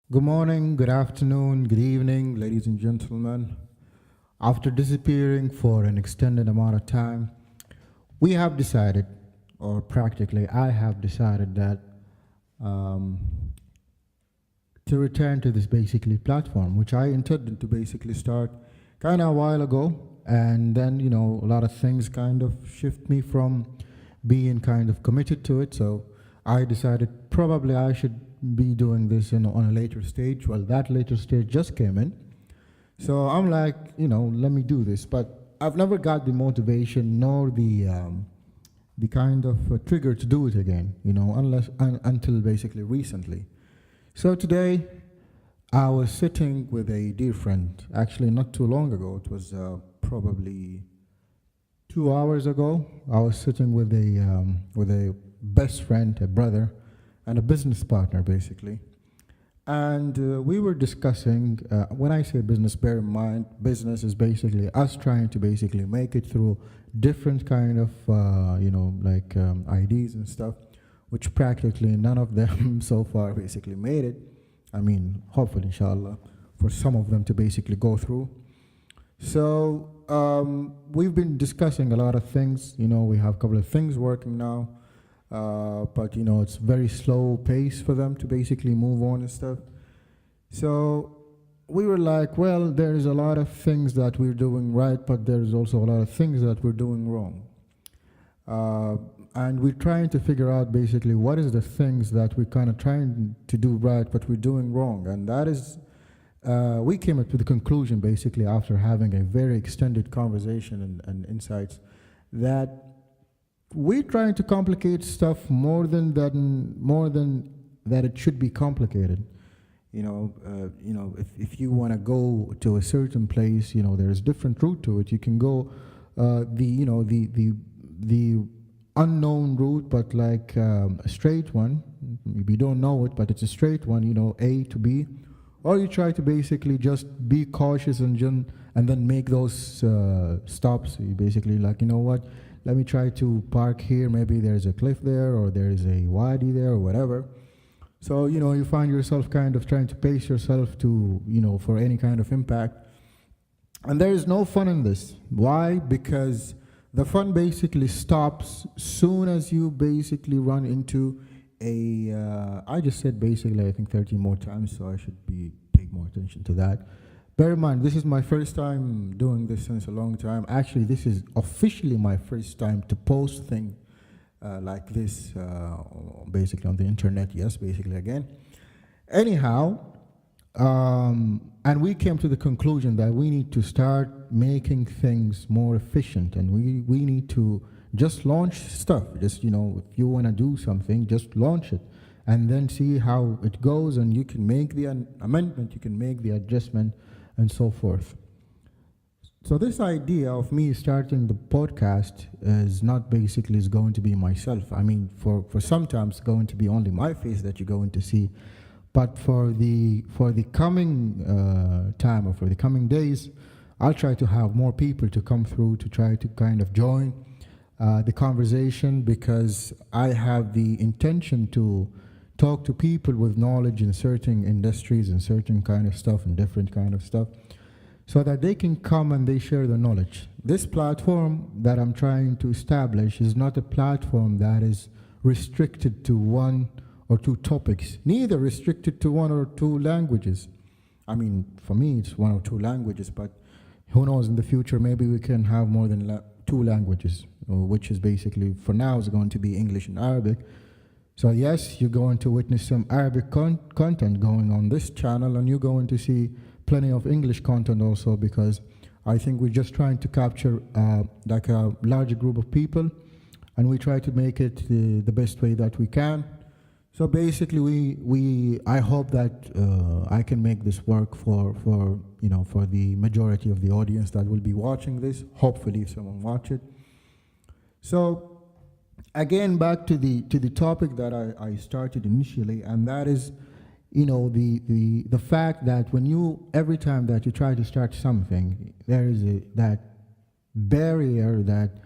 Good morning, good afternoon, good evening, ladies and gentlemen. After disappearing for an extended amount of time, we have decided, or practically I have decided, that um, to return to this basically platform, which I intended to basically start kind of a while ago. And then, a lot of things kind of shift me from being kind of committed to it. So I decided probably I should be doing this on a later stage. Well, that later stage just came in. So I'm like, let me do this. But I've never got the motivation nor the kind of trigger to do it again, until basically recently. So today, I was sitting with a dear friend, actually not too long ago. It was probably 2 hours ago. I was sitting with a best friend, a brother, and a business partner, basically. And we were discussing, when I say business, bear in mind, business is basically us trying to basically make it through different kind of, ideas and stuff, which practically none of them so far basically made it. I mean, hopefully, inshallah, for some of them to basically go through. So we've been discussing a lot of things. We have a couple of things working now, but it's very slow pace for them to basically move on and stuff. So we were like, well, there's a lot of things that we're doing right, but there's also a lot of things that we're doing wrong. And we're trying to figure out basically what is the things that we're kind of trying to do right, but we're doing wrong. And that is, we came up to the conclusion basically after having a very extended conversation and insights that we're trying to complicate stuff more than that it should be complicated. If you want to go to a certain place, there's different route to it. You can go the unknown route, but like a straight one. Maybe you don't know it, but it's a straight one. A to B, or you try to basically just be cautious and then make those stops. You basically like, what? Let me try to park here. Maybe there's a cliff there, or there is a wadi there, or whatever. So, you find yourself kind of trying to pace yourself to, for any kind of impact. And there is no fun in this. Why? Because the fun basically stops soon as you basically run into I just said basically, I think 13 more times, so I should be paying more attention to that. Bear in mind, this is my first time doing this since a long time. Actually, this is officially my first time to post things like this, basically on the internet. Yes, basically again. Anyhow, and we came to the conclusion that we need to start making things more efficient, and we need to just launch stuff. Just, if you want to do something, just launch it and then see how it goes, and you can make the amendment, you can make the adjustment, and so forth. So this idea of me starting the podcast is not basically is going to be myself. I mean, for sometimes it's going to be only my face that you're going to see, but for the coming time, or for the coming days, I'll try to have more people to come through to try to kind of join the conversation, because I have the intention to talk to people with knowledge in certain industries and certain kind of stuff and different kind of stuff, so that they can come and they share the knowledge. This platform that I'm trying to establish is not a platform that is restricted to one or two topics, neither restricted to one or two languages. I mean, for me, it's one or two languages, but who knows, in the future, maybe we can have more than two languages, which is basically, for now, is going to be English and Arabic. So yes, you're going to witness some Arabic content going on this channel, and you're going to see plenty of English content also, because I think we're just trying to capture like a larger group of people, and we try to make it the best way that we can. So basically, I hope that I can make this work for the majority of the audience that will be watching this. Hopefully, if someone watch it. So again, back to the topic that I started initially, and that is, the fact that every time that you try to start something, there is that barrier that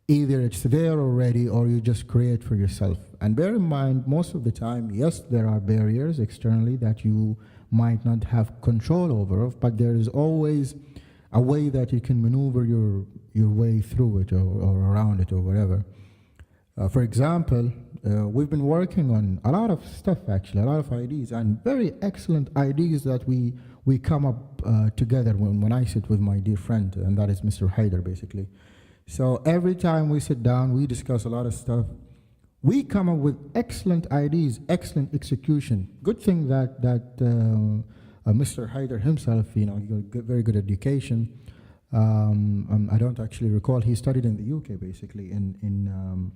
either it's there already or you just create for yourself. And bear in mind, most of the time, yes, there are barriers externally that you might not have control over, but there is always a way that you can maneuver your way through it or around it or whatever. For example, we've been working on a lot of stuff, actually, a lot of ideas, and very excellent ideas that we come up together when I sit with my dear friend, and that is Mr. Haider, basically. So every time we sit down, we discuss a lot of stuff. We come up with excellent ideas, excellent execution. Good thing that Mr. Haider himself, he got very good education. I don't actually recall. He studied in the UK, basically, in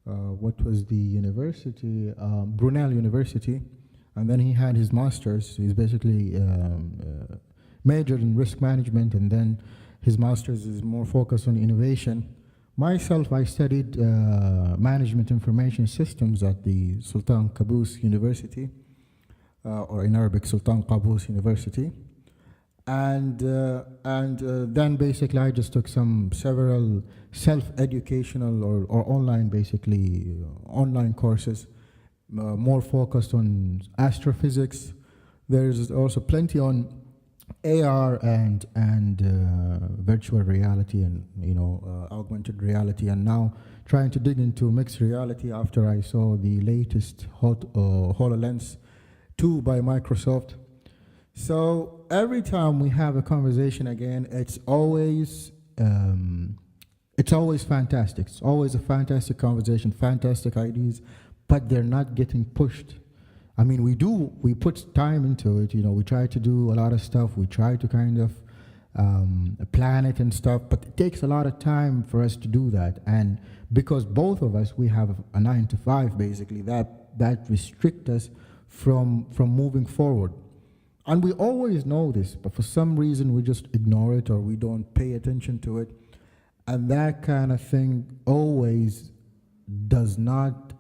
what was the university? Brunel University. And then he had his master's. He's basically majored in risk management, and then his master's is more focused on innovation. Myself, I studied management information systems at the Sultan Qaboos University, or in Arabic, Sultan Qaboos University. And then basically I just took several self-educational or online, basically, online courses, more focused on astrophysics. There's also plenty on AR and virtual reality and augmented reality, and now trying to dig into mixed reality after I saw the latest HoloLens 2 by Microsoft. So every time we have a conversation again, it's always fantastic. It's always a fantastic conversation, fantastic ideas, but they're not getting pushed. I mean, we put time into it, we try to do a lot of stuff, we try to kind of plan it and stuff, but it takes a lot of time for us to do that. And because both of us, we have a 9 to 5, basically, that restrict us from moving forward. And we always know this, but for some reason we just ignore it or we don't pay attention to it. And that kind of thing always does not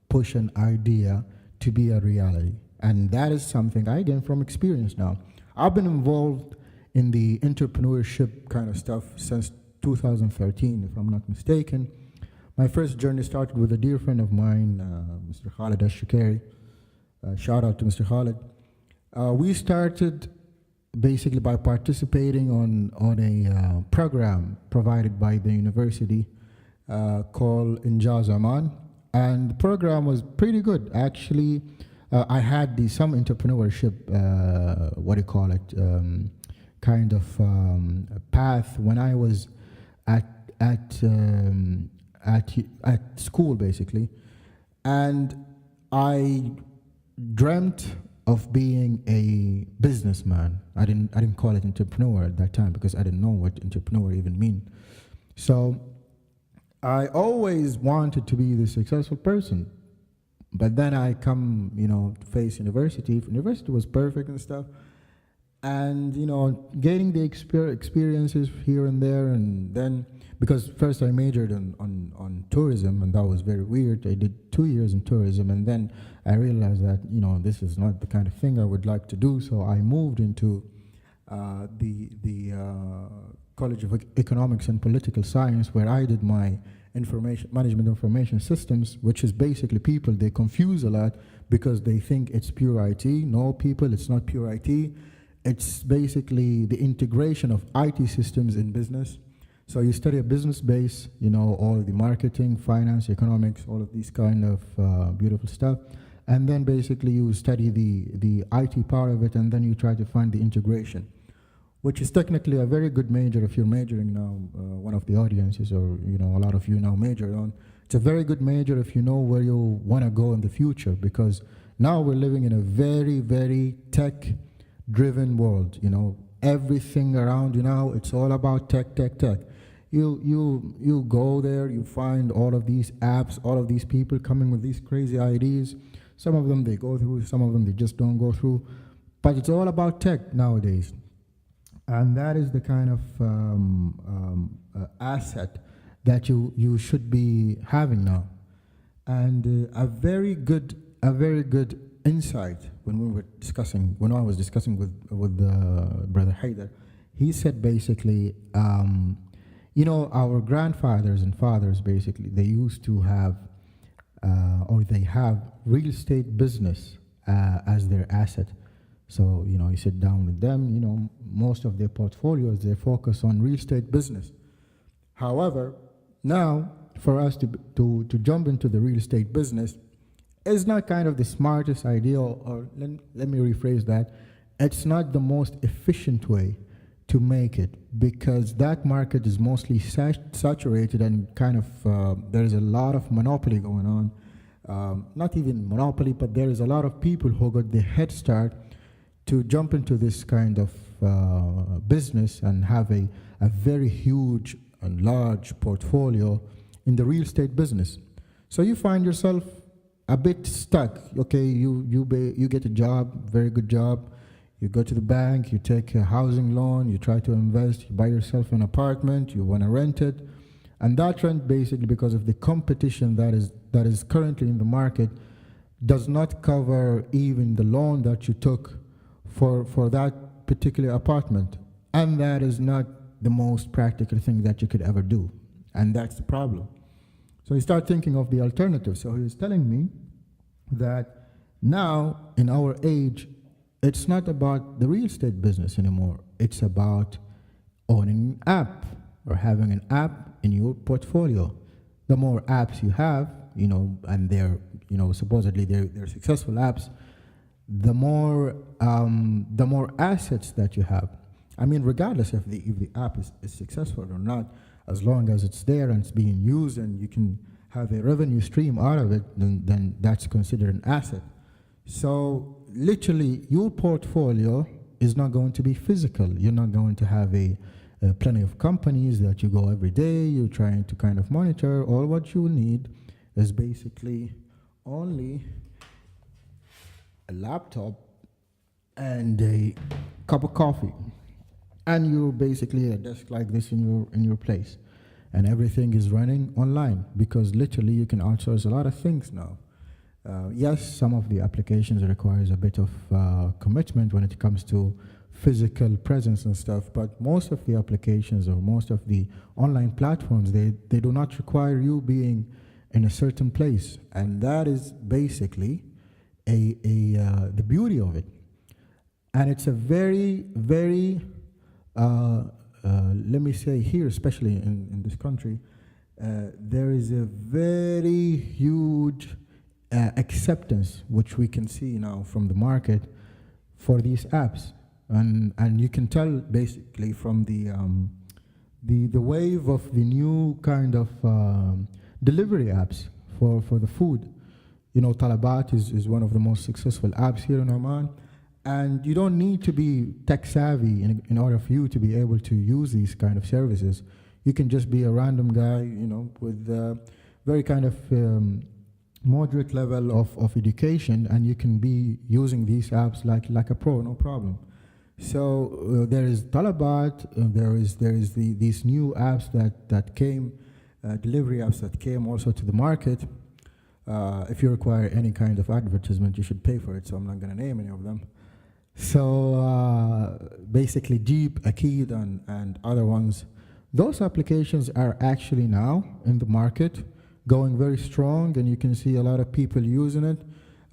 push an idea to be a reality. And that is something I gain from experience now. I've been involved in the entrepreneurship kind of stuff since 2013, if I'm not mistaken. My first journey started with a dear friend of mine, Mr. Khalid Ash-Shukeri. Shout out to Mr. Khalid. We started basically by participating on a program provided by the university called Injaz Aman. And the program was pretty good. Actually, I had some entrepreneurship, kind of path when I was at school, basically. And I dreamt of being a businessman. I didn't call it entrepreneur at that time because I didn't know what entrepreneur even mean. So I always wanted to be the successful person, but then I come, to face university. University was perfect and stuff, and getting the experiences here and there, and then because first I majored on tourism, and that was very weird. I did 2 years in tourism, and then I realized that this is not the kind of thing I would like to do. So I moved into the College of Economics and Political Science, where I did my management information systems, which is basically people, they confuse a lot because they think it's pure IT. No, people, it's not pure IT. It's basically the integration of IT systems in business. So you study a business base, all of the marketing, finance, economics, all of these kind of beautiful stuff. And then basically you study the IT part of it, and then you try to find the integration, which is technically a very good major if you're majoring now, one of the audiences, or a lot of you now major on. It's a very good major if you know where you want to go in the future, because now we're living in a very, very tech-driven world. Everything around you now, it's all about tech. You go there, you find all of these apps, all of these people coming with these crazy ideas. Some of them they go through, some of them they just don't go through. But it's all about tech nowadays. And that is the kind of asset that you should be having now. And a very good insight when I was discussing with Brother Haider. He said basically, Our grandfathers and fathers basically, they used to have, or they have real estate business as their asset. So, you sit down with them, most of their portfolios, they focus on real estate business. However, now for us to jump into the real estate business is not kind of the smartest idea, or let me rephrase that. It's not the most efficient way to make it, because that market is mostly saturated and kind of there's a lot of monopoly going on. Not even monopoly, but there is a lot of people who got the head start to jump into this kind of business and have a very huge and large portfolio in the real estate business. So you find yourself a bit stuck. Okay, you get a job, very good job. You go to the bank, you take a housing loan, you try to invest, you buy yourself an apartment, you want to rent it. And that rent, basically, because of the competition that is currently in the market, does not cover even the loan that you took for that particular apartment. And that is not the most practical thing that you could ever do. And that's the problem. So you start thinking of the alternative. So he was telling me that now, in our age, it's not about the real estate business anymore. It's about owning an app or having an app in your portfolio. The more apps you have, and they're, supposedly they're successful apps, the more assets that you have. I mean, regardless if the app is successful or not, as long as it's there and it's being used and you can have a revenue stream out of it, then that's considered an asset. So literally, your portfolio is not going to be physical. You're not going to have plenty of companies that you go every day. You're trying to kind of monitor. All what you will need is basically only a laptop and a cup of coffee, and you're basically a desk like this in your place, and everything is running online, because literally you can outsource a lot of things now. Yes, some of the applications requires a bit of commitment when it comes to physical presence and stuff, but most of the applications or most of the online platforms, they do not require you being in a certain place, and that is basically the beauty of it. And it's a very, very, let me say here, especially in this country, there is a very huge acceptance, which we can see now from the market, for these apps, and you can tell basically from the wave of the new kind of delivery apps for the food. Talabat is one of the most successful apps here in Oman, and you don't need to be tech savvy in order for you to be able to use these kind of services. You can just be a random guy, with very kind of moderate level of education, and you can be using these apps like a pro, no problem. So there is Talabat, there is these new apps that came, delivery apps that came also to the market. If you require any kind of advertisement, you should pay for it, so I'm not going to name any of them. So basically Jeep, Akid, and other ones, those applications are actually now in the market, going very strong, and you can see a lot of people using it.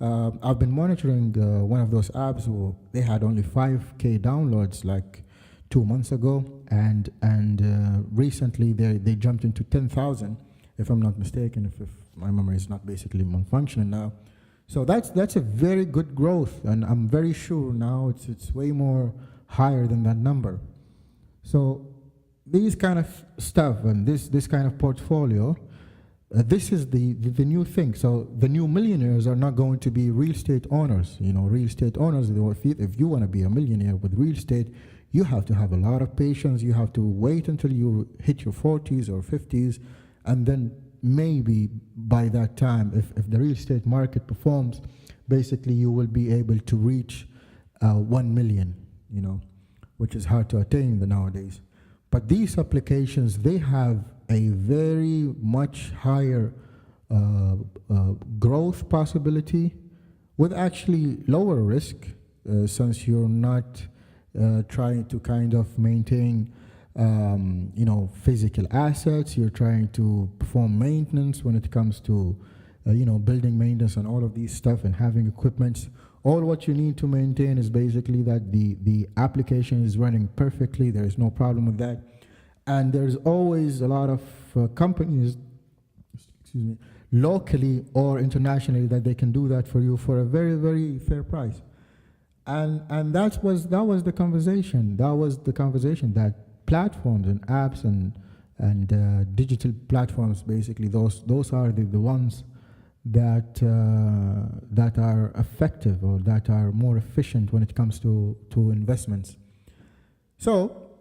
I've been monitoring one of those apps. They had only 5K downloads like 2 months ago, and recently they jumped into 10,000, if I'm not mistaken, if my memory is not basically malfunctioning now. So that's a very good growth, and I'm very sure now it's way more higher than that number. So these kind of stuff and this kind of portfolio, this is the new thing. So the new millionaires are not going to be real estate owners. Real estate owners, if you want to be a millionaire with real estate, you have to have a lot of patience. You have to wait until you hit your 40s or 50s, and then maybe by that time, if the real estate market performs, basically you will be able to reach 1 million, which is hard to attain nowadays. But these applications, they have a very much higher growth possibility with actually lower risk, since you're not trying to kind of maintain physical assets. You're trying to perform maintenance when it comes to, building maintenance and all of these stuff and having equipments. All what you need to maintain is basically that the application is running perfectly. There is no problem with that. And there's always a lot of companies, excuse me, locally or internationally that they can do that for you for a very, very fair price. And that was the conversation. That was the conversation that platforms and apps and digital platforms, basically, those are the ones that are effective or that are more efficient when it comes to investments. So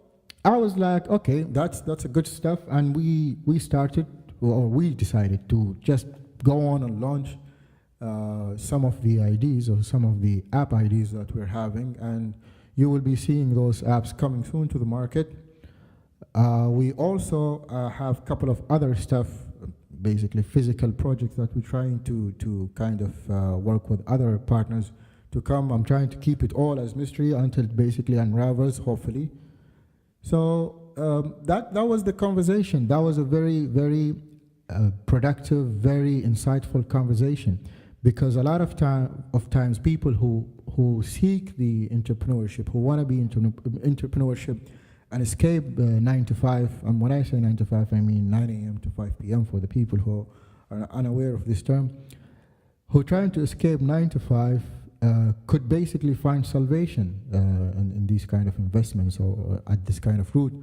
I was like, okay, that's a good stuff, and we started, or we decided to just go on and launch some of the IDs or some of the app IDs that we're having, and you will be seeing those apps coming soon to the market. We also have a couple of other stuff, basically physical projects that we're trying to kind of work with other partners to come. I'm trying to keep it all as mystery until it basically unravels, hopefully. So that was the conversation. That was a very, very productive, very insightful conversation, because a lot of times people who seek the entrepreneurship, who want to be into entrepreneurship and escape 9 to 5, and when I say 9 to 5, I mean 9 a.m. to 5 p.m. for the people who are unaware of this term, who are trying to escape 9 to 5 could basically find salvation in these kind of investments or at this kind of route.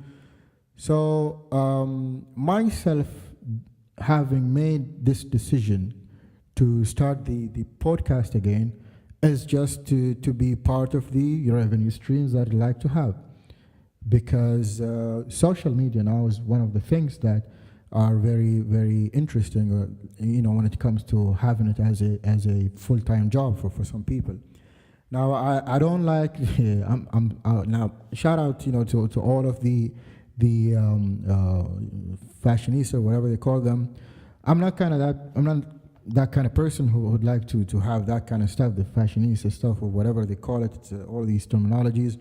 So myself, having made this decision to start the podcast again, is just to be part of the revenue streams that I'd like to have. Because social media now is one of the things that are very, very interesting, when it comes to having it as a full-time job for some people. Now, I don't like. Now shout out, to all of the fashionistas, whatever they call them. I'm not that kind of person who would like to have that kind of stuff, the fashionista stuff or whatever they call it. It's, all these terminologies.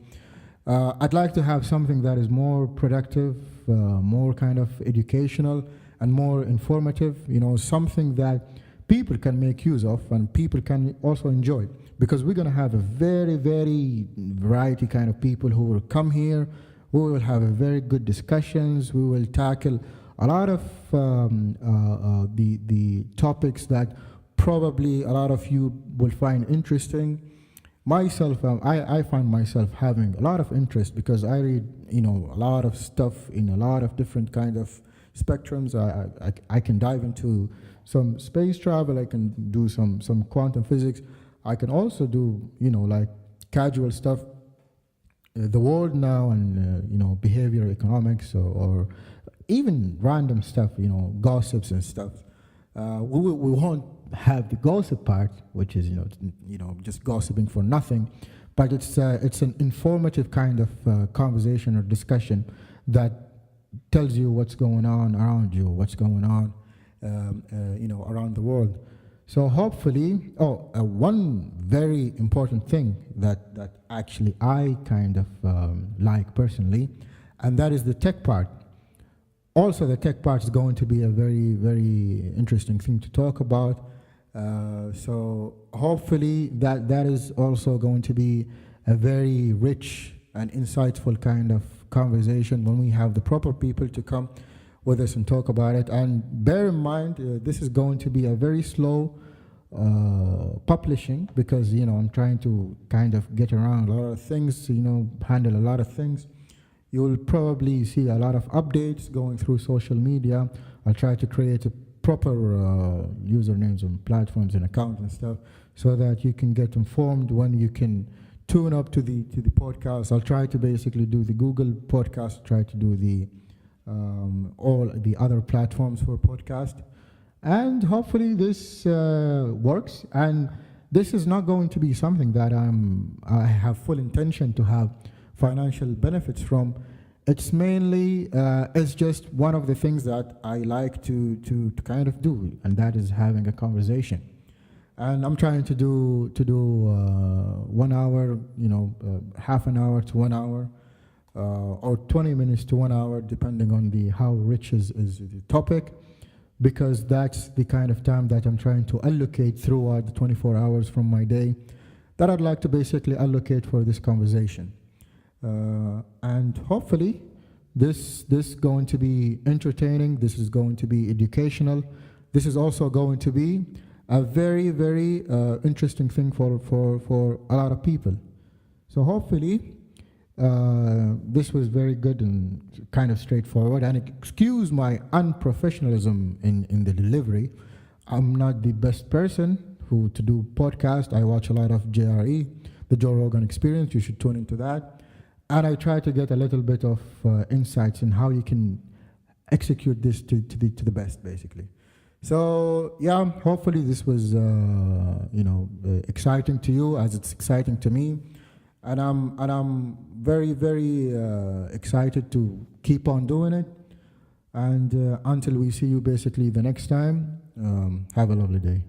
I'd like to have something that is more productive, more kind of educational, and more informative, something that people can make use of and people can also enjoy. Because we're going to have a very, very variety kind of people who will come here. We will have a very good discussions. We will tackle a lot of the topics that probably a lot of you will find interesting. Myself, I find myself having a lot of interest because I read, a lot of stuff in a lot of different kind of spectrums. I can dive into some space travel. I can do some quantum physics. I can also do, like casual stuff, the world now, and behavioral economics or even random stuff, gossips and stuff. We won't have the gossip part, which is just gossiping for nothing, but it's an informative kind of conversation or discussion that tells you what's going on around you, what's going on around the world. So hopefully, one very important thing that actually I kind of like personally, and that is the tech part. Also, the tech part is going to be a very, very interesting thing to talk about. So hopefully that is also going to be a very rich and insightful kind of conversation when we have the proper people to come with us and talk about it. And bear in mind, this is going to be a very slow publishing because, I'm trying to kind of get around a lot of things, handle a lot of things. You'll probably see a lot of updates going through social media. I'll try to create a proper usernames and platforms and accounts and stuff so that you can get informed when you can tune up to the podcast. I'll try to basically do the Google podcast, try to do the all the other platforms for podcast, and hopefully this works. And this is not going to be something that I have full intention to have financial benefits from. It's mainly it's just one of the things that I like to kind of do, and that is having a conversation. And I'm trying to do 1 hour, half an hour to 1 hour, or 20 minutes to 1 hour, depending on the how rich is the topic, because that's the kind of time that I'm trying to allocate throughout the 24 hours from my day that I'd like to basically allocate for this conversation. And hopefully this going to be entertaining, this is going to be educational, this is also going to be a very, very interesting thing for a lot of people. So hopefully this was very good and kind of straightforward. And excuse my unprofessionalism in the delivery. I'm not the best person to do podcast. I watch a lot of JRE, the Joe Rogan Experience. You should tune into that. And I try to get a little bit of insights in how you can execute this to the best, basically. So yeah, hopefully this was exciting to you as it's exciting to me. And I'm very, very excited to keep on doing it. And until we see you basically the next time, have a lovely day.